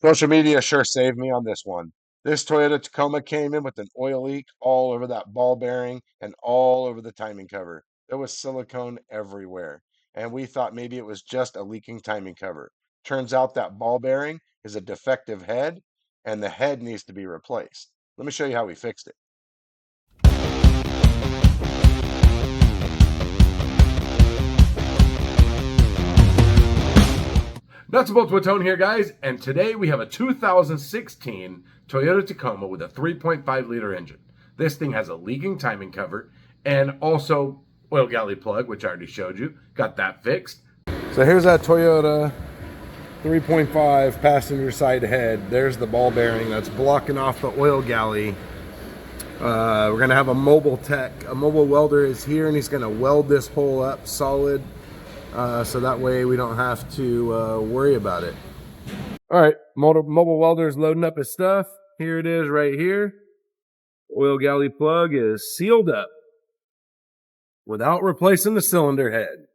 Social media sure saved me on this one. This Toyota Tacoma came in with an oil leak all over that ball bearing and all over the timing cover. There was silicone everywhere, and we thought maybe it was just a leaking timing cover. Turns out that ball bearing is a defective head, and the head needs to be replaced. Let me show you how we fixed it. Nuts and bolts with Tone here, guys, and today we have a 2016 Toyota Tacoma with a 3.5 liter engine. This thing has a leaking timing cover and also oil galley plug, which I already showed you. Got that fixed. So here's that Toyota 3.5 passenger side head. There's the ball bearing that's blocking off the oil galley. We're gonna have a mobile tech. A mobile welder is here and he's gonna weld this hole up solid, so that way we don't have to worry about it. All right, mobile welder is loading up his stuff. Here it is right here. Oil galley plug is sealed up without replacing the cylinder head.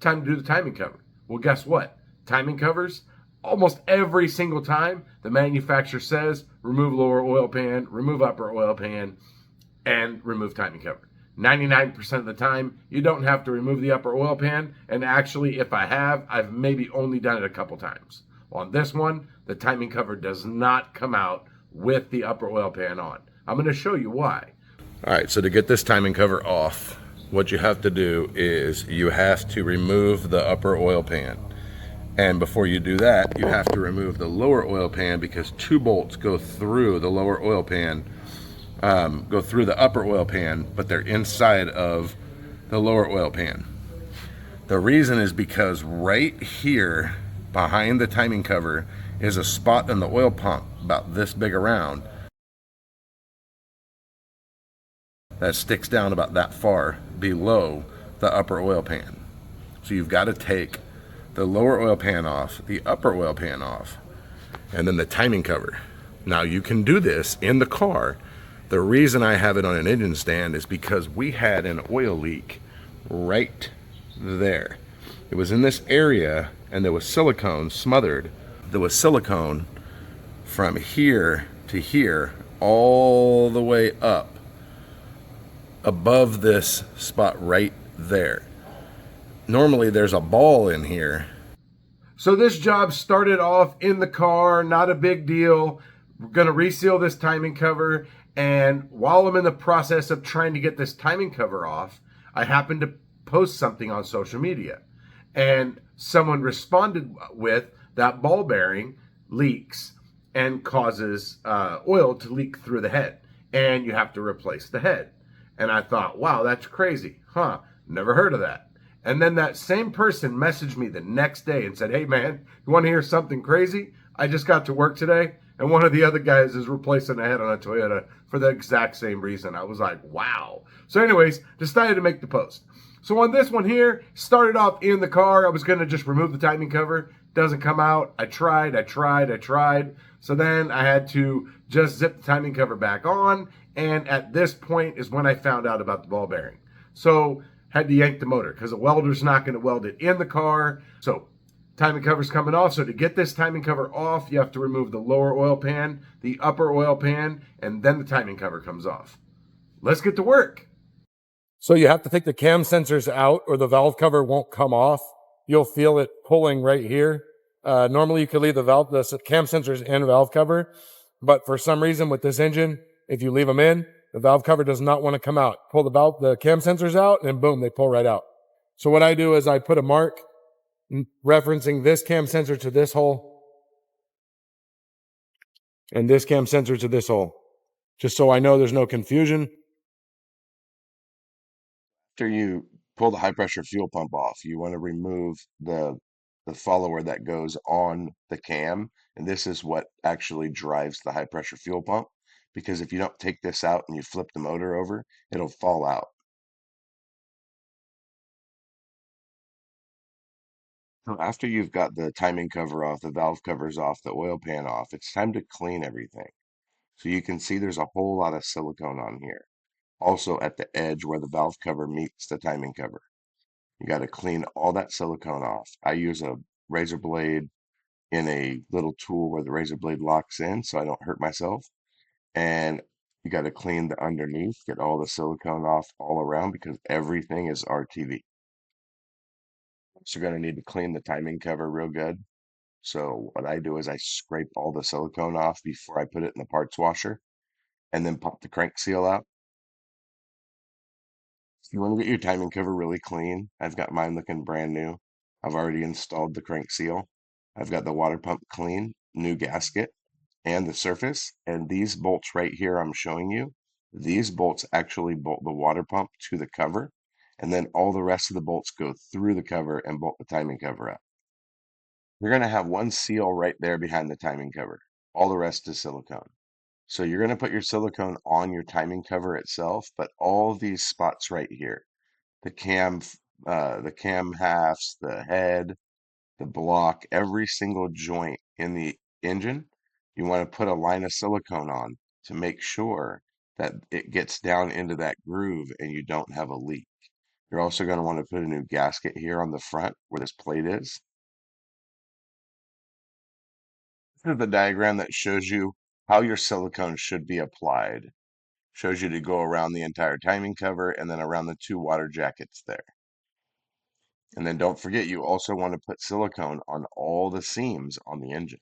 Time to do the timing cover. Well, guess what? Timing covers, almost every single time, the manufacturer says remove lower oil pan, remove upper oil pan, and remove timing cover. 99% of the time, you don't have to remove the upper oil pan, and actually, if I have, I've maybe only done it a couple times. On this one, the timing cover does not come out with the upper oil pan on. I'm going to show you why. All right, so to get this timing cover off, what you have to do is you have to remove the upper oil pan. And before you do that, you have to remove the lower oil pan because two bolts go through the lower oil pan, go through the upper oil pan, but they're inside of the lower oil pan. The reason is because right here behind the timing cover is a spot in the oil pump about this big around that sticks down about that far below the upper oil pan. So you've got to take the lower oil pan off, the upper oil pan off, and then the timing cover. Now you can do this in the car. The reason I have it on an engine stand is because we had an oil leak right there. It was in this area and there was silicone smothered. There was silicone from here to here all the way up above this spot right there. Normally there's a ball in here. So this job started off in the car, not a big deal. We're going to reseal this timing cover, and while I'm in the process of trying to get this timing cover off, I happened to post something on social media, and someone responded with that ball bearing leaks and causes oil to leak through the head, and you have to replace the head. And I thought, wow, that's crazy. Never heard of that. And then that same person messaged me the next day and said, hey man, you want to hear something crazy? I just got to work today, and one of the other guys is replacing a head on a Toyota for the exact same reason. I was like, wow. So anyways, decided to make the post. So on this one here, started off in the car. I was going to just remove the timing cover. Doesn't come out. I tried. So then I had to just zip the timing cover back on. And at this point is when I found out about the ball bearing. So had to yank the motor because the welder's not going to weld it in the car. So timing cover's coming off. So to get this timing cover off, you have to remove the lower oil pan, the upper oil pan, and then the timing cover comes off. Let's get to work. So you have to take the cam sensors out or the valve cover won't come off. You'll feel it pulling right here. Normally you could leave the cam sensors and valve cover, but for some reason with this engine, if you leave them in, the valve cover does not want to come out. Pull the cam sensors out, and boom, they pull right out. So what I do is I put a mark referencing this cam sensor to this hole and this cam sensor to this hole, just so I know there's no confusion. After you pull the high pressure fuel pump off, you want to remove the follower that goes on the cam, and this is what actually drives the high pressure fuel pump, because if you don't take this out and you flip the motor over, it'll fall out. So after you've got the timing cover off, the valve covers off, the oil pan off, it's time to clean everything. So you can see there's a whole lot of silicone on here. Also at the edge where the valve cover meets the timing cover. You got to clean all that silicone off. I use a razor blade in a little tool where the razor blade locks in so I don't hurt myself. And you got to clean the underneath, get all the silicone off all around because everything is RTV. So you're going to need to clean the timing cover real good. So what I do is I scrape all the silicone off before I put it in the parts washer and then pop the crank seal out. You want to get your timing cover really clean. I've got mine looking brand new. I've already installed the crank seal. I've got the water pump clean, new gasket, and the surface. And these bolts right here I'm showing you, these bolts actually bolt the water pump to the cover. And then all the rest of the bolts go through the cover and bolt the timing cover up. You're going to have one seal right there behind the timing cover. All the rest is silicone. So you're going to put your silicone on your timing cover itself, but all these spots right here, the cam halves, the head, the block, every single joint in the engine, you want to put a line of silicone on to make sure that it gets down into that groove and you don't have a leak. You're also going to want to put a new gasket here on the front where this plate is. This is the diagram that shows you how your silicone should be applied. Shows you to go around the entire timing cover and then around the two water jackets there. And then don't forget, you also want to put silicone on all the seams on the engine.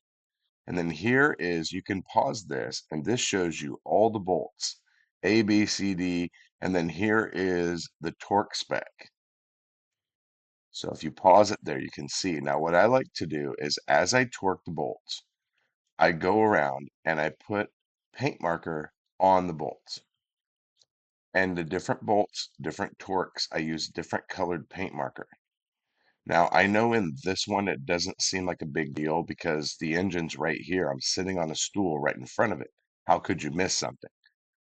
And then here is, you can pause this, and this shows you all the bolts, A, B, C, D, and then here is the torque spec. So if you pause it there, you can see. Now what I like to do is as I torque the bolts, I go around and I put paint marker on the bolts. And the different bolts, different torques, I use different colored paint marker. Now, I know in this one it doesn't seem like a big deal because the engine's right here. I'm sitting on a stool right in front of it. How could you miss something?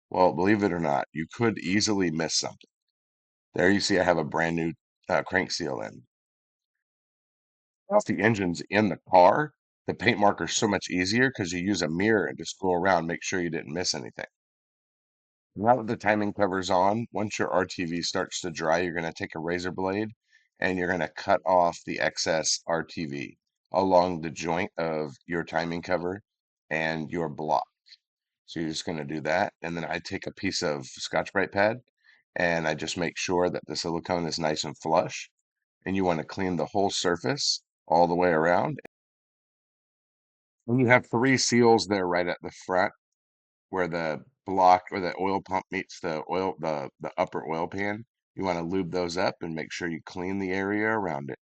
Well, believe it or not, you could easily miss something. There you see I have a brand new crank seal in. If the engine's in the car, the paint marker's so much easier because you use a mirror and just go around, make sure you didn't miss anything. Now that the timing cover's on, once your RTV starts to dry, you're going to take a razor blade and you're going to cut off the excess RTV along the joint of your timing cover and your block. So you're just going to do that. And then I take a piece of Scotch-Brite pad and I just make sure that the silicone is nice and flush. And you want to clean the whole surface all the way around. And you have three seals there right at the front where the block or the oil pump meets the upper oil pan. You want to lube those up and make sure you clean the area around it.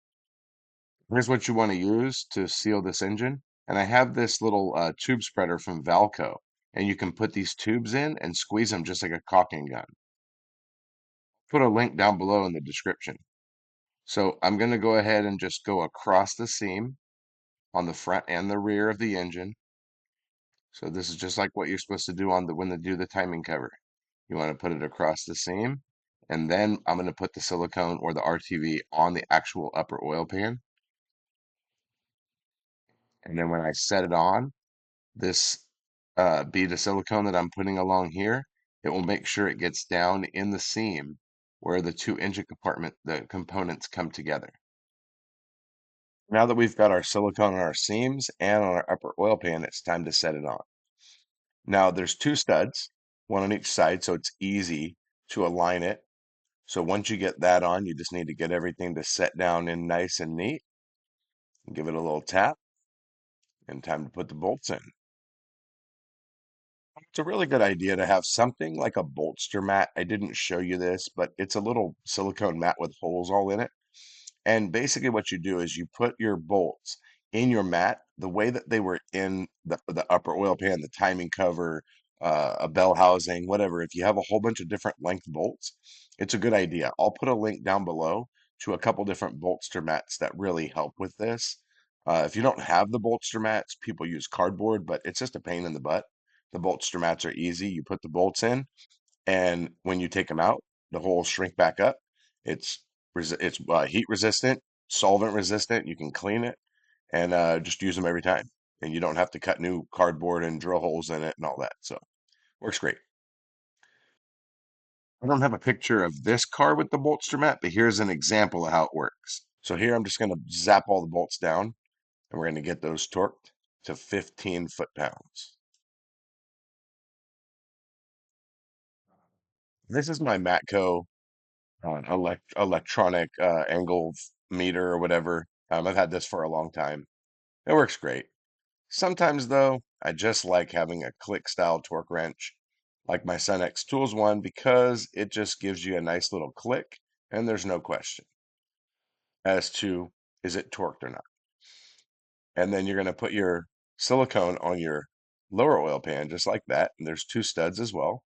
Here's what you want to use to seal this engine. And I have this little tube spreader from Valco. And you can put these tubes in and squeeze them just like a caulking gun. Put a link down below in the description. So I'm going to go ahead and just go across the seam on the front and the rear of the engine. So this is just like what you're supposed to do on when they do the timing cover. You want to put it across the seam, and then I'm going to put the silicone or the RTV on the actual upper oil pan. And then when I set it on, this bead of silicone that I'm putting along here, it will make sure it gets down in the seam where the two engine the components come together. Now that we've got our silicone on our seams and on our upper oil pan, it's time to set it on. Now there's two studs, one on each side, so it's easy to align it. So once you get that on, you just need to get everything to set down in nice and neat. Give it a little tap, and time to put the bolts in. It's a really good idea to have something like a bolster mat. I didn't show you this, but it's a little silicone mat with holes all in it. And basically what you do is you put your bolts in your mat the way that they were in the upper oil pan, the timing cover, a bell housing, whatever. If you have a whole bunch of different length bolts, it's a good idea. I'll put a link down below to a couple different bolster mats that really help with this. If you don't have the bolster mats, people use cardboard, but it's just a pain in the butt. The bolster mats are easy. You put the bolts in, and when you take them out, the holes shrink back up. It's heat resistant, solvent resistant. You can clean it and just use them every time, and you don't have to cut new cardboard and drill holes in it and all that. So works great. I don't have a picture of this car with the bolster mat, but here's an example of how it works. So here I'm just going to zap all the bolts down. And we're going to get those torqued to 15 foot-pounds. This is my Matco electronic angle meter or whatever. I've had this for a long time. It works great. Sometimes, though, I just like having a click style torque wrench, like my Sun X Tools one, because it just gives you a nice little click, and there's no question as to is it torqued or not. And then you're going to put your silicone on your lower oil pan, just like that. And there's 2 studs as well.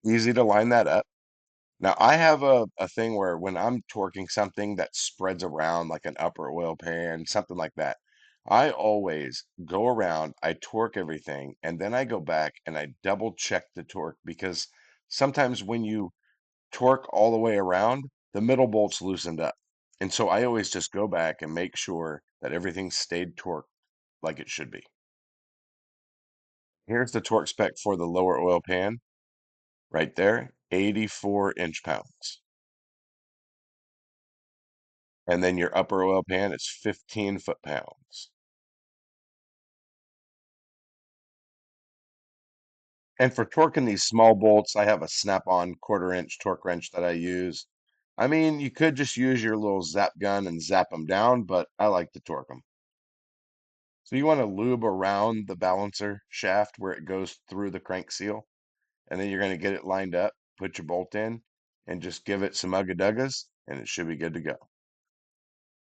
Easy to line that up. Now, I have a thing where when I'm torquing something that spreads around like an upper oil pan, something like that, I always go around, I torque everything, and then I go back and I double check the torque because sometimes when you torque all the way around, the middle bolt's loosened up. And so I always just go back and make sure that everything stayed torqued like it should be. Here's the torque spec for the lower oil pan right there, 84 inch-pounds. And then your upper oil pan is 15 foot-pounds. And for torquing these small bolts, I have a snap-on 1/4 inch torque wrench that I use. I mean, you could just use your little zap gun and zap them down, but I like to torque them. So you want to lube around the balancer shaft where it goes through the crank seal, and then you're going to get it lined up, put your bolt in, and just give it some ugga-duggas, and it should be good to go.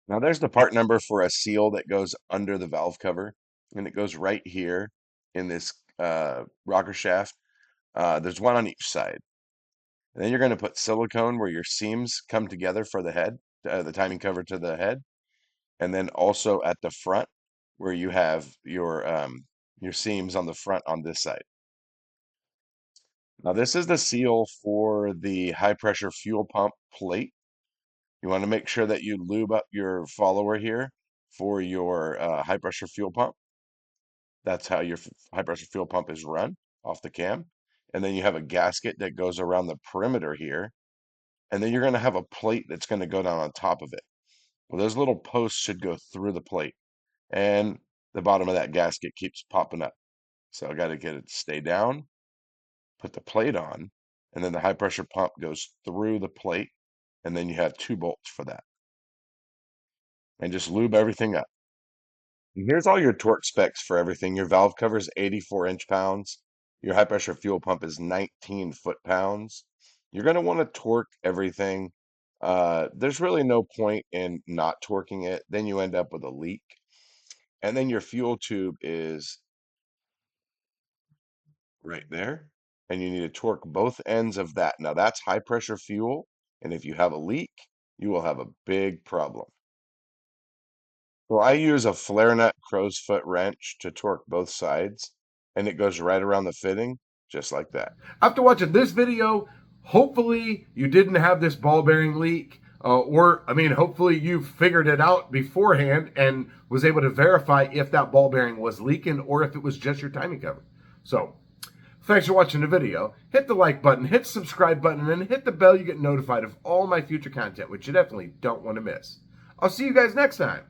Now there's the part number for a seal that goes under the valve cover, and it goes right here in this rocker shaft. There's one on each side. And then you're going to put silicone where your seams come together for the head, the timing cover to the head, and then also at the front where you have your seams on the front on this side. Now this is the seal for the high pressure fuel pump plate. You want to make sure that you lube up your follower here for your high pressure fuel pump. That's how your high pressure fuel pump is run off the cam. And then you have a gasket that goes around the perimeter here. And then you're going to have a plate that's going to go down on top of it. Well, those little posts should go through the plate. And the bottom of that gasket keeps popping up. So I got to get it to stay down, put the plate on, and then the high pressure pump goes through the plate. And then you have 2 bolts for that. And just lube everything up. And here's all your torque specs for everything. Your valve cover is 84 inch-pounds. Your high pressure fuel pump is 19 foot-pounds. You're going to want to torque everything. There's really no point in not torquing it. Then you end up with a leak. And then your fuel tube is right there. And you need to torque both ends of that. Now that's high pressure fuel. And if you have a leak, you will have a big problem. Well, I use a flare nut crow's foot wrench to torque both sides, and it goes right around the fitting, just like that. After watching this video, hopefully you didn't have this ball bearing leak. Hopefully you figured it out beforehand and was able to verify if that ball bearing was leaking or if it was just your timing cover. So, thanks for watching the video. Hit the like button, hit the subscribe button, and hit the bell. You get notified of all my future content, which you definitely don't want to miss. I'll see you guys next time.